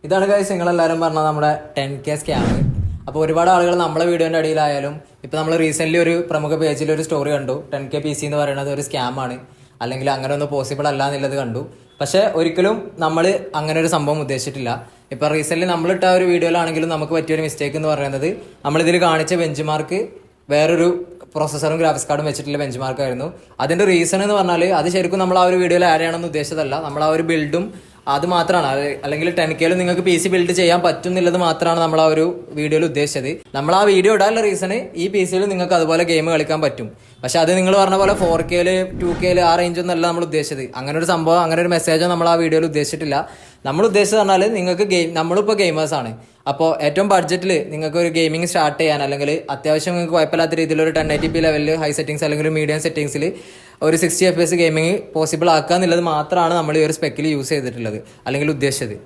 ഇതാണ് ഗൈസ് നിങ്ങളെല്ലാവരും പറഞ്ഞത് നമ്മുടെ 10K സ്കാം. അപ്പോൾ ഒരുപാട് ആളുകൾ നമ്മളെ വീഡിയോൻ്റെ അടിയിലായാലും ഇപ്പോൾ നമ്മൾ റീസെൻ്റ്ലി ഒരു പ്രമുഖ പേജിൽ ഒരു സ്റ്റോറി കണ്ടു, 10K PC എന്ന് പറയുന്നത് ഒരു സ്കാമാണ്, അല്ലെങ്കിൽ അങ്ങനെ ഒന്നും പോസിബിൾ അല്ല എന്നുള്ളത് കണ്ടു. പക്ഷേ ഒരിക്കലും നമ്മൾ അങ്ങനെ ഒരു സംഭവം ഉദ്ദേശിച്ചിട്ടില്ല. ഇപ്പോൾ റീസെൻ്റ്ലി നമ്മളിട്ട ഒരു വീഡിയോയിലാണെങ്കിലും നമുക്ക് പറ്റിയൊരു മിസ്റ്റേക്ക് എന്ന് പറയുന്നത് നമ്മളിതിൽ കാണിച്ച ബെഞ്ച് മാർക്ക് വേറൊരു പ്രോസസ്സറും ഗ്രാഫിക്സ് കാർഡും വെച്ചിട്ടുള്ള ബെഞ്ച് മാർക്കായിരുന്നു. അതിൻ്റെ റീസൺ എന്ന് പറഞ്ഞാൽ അത് ശരിക്കും നമ്മൾ ആ ഒരു വീഡിയോയിൽ ആഡ് ചെയ്യണമെന്ന് ഉദ്ദേശിച്ചതല്ല. നമ്മൾ ആ ഒരു ബിൽഡും അത് മാത്രമാണ്, അല്ലെങ്കിൽ 10K നിങ്ങൾക്ക് PC ബിൽഡ് ചെയ്യാൻ പറ്റും എന്നുള്ളത് മാത്രമാണ് നമ്മൾ ആ ഒരു വീഡിയോയിൽ ഉദ്ദേശിച്ചത്. നമ്മൾ ആ വീഡിയോ ഇടാനുള്ള റീസണ് ഈ PC നിങ്ങൾക്ക് അതുപോലെ ഗെയിം കളിക്കാൻ പറ്റും. പക്ഷെ അത് നിങ്ങൾ പറഞ്ഞ പോലെ 4K 2K ആ റേഞ്ചൊന്നും അല്ല നമ്മൾ ഉദ്ദേശിച്ചത്. അങ്ങനെ ഒരു സംഭവം, അങ്ങനെ ഒരു മെസ്സേജോ നമ്മൾ ആ വീഡിയോയിൽ ഉദ്ദേശിച്ചിട്ടില്ല. നമ്മൾ ഉദ്ദേശിച്ചത് പറഞ്ഞാൽ നിങ്ങൾക്ക് നമ്മളിപ്പോൾ ഗെയിമേഴ്സാണ്. അപ്പോൾ ഏറ്റവും ബഡ്ജറ്റിൽ നിങ്ങൾക്ക് ഒരു ഗെയിമിംഗ് സ്റ്റാർട്ട് ചെയ്യാൻ, അല്ലെങ്കിൽ അത്യാവശ്യം നിങ്ങൾക്ക് കുഴപ്പമില്ലാത്ത രീതിയിൽ ഒരു 1080p ലെവലിൽ ഹൈ സെറ്റിംഗ്സ് അല്ലെങ്കിൽ മീഡിയം സെറ്റിംഗ്സിൽ ഒരു 60 FPS ഗെയിമിംഗ് പോസിബിൾ ആക്കുക എന്നുള്ളത് മാത്രമാണ് നമ്മൾ ഈ ഒരു സ്പെക്കിൽ യൂസ് ചെയ്തിട്ടുള്ളത് അല്ലെങ്കിൽ ഉദ്ദേശിച്ചത്.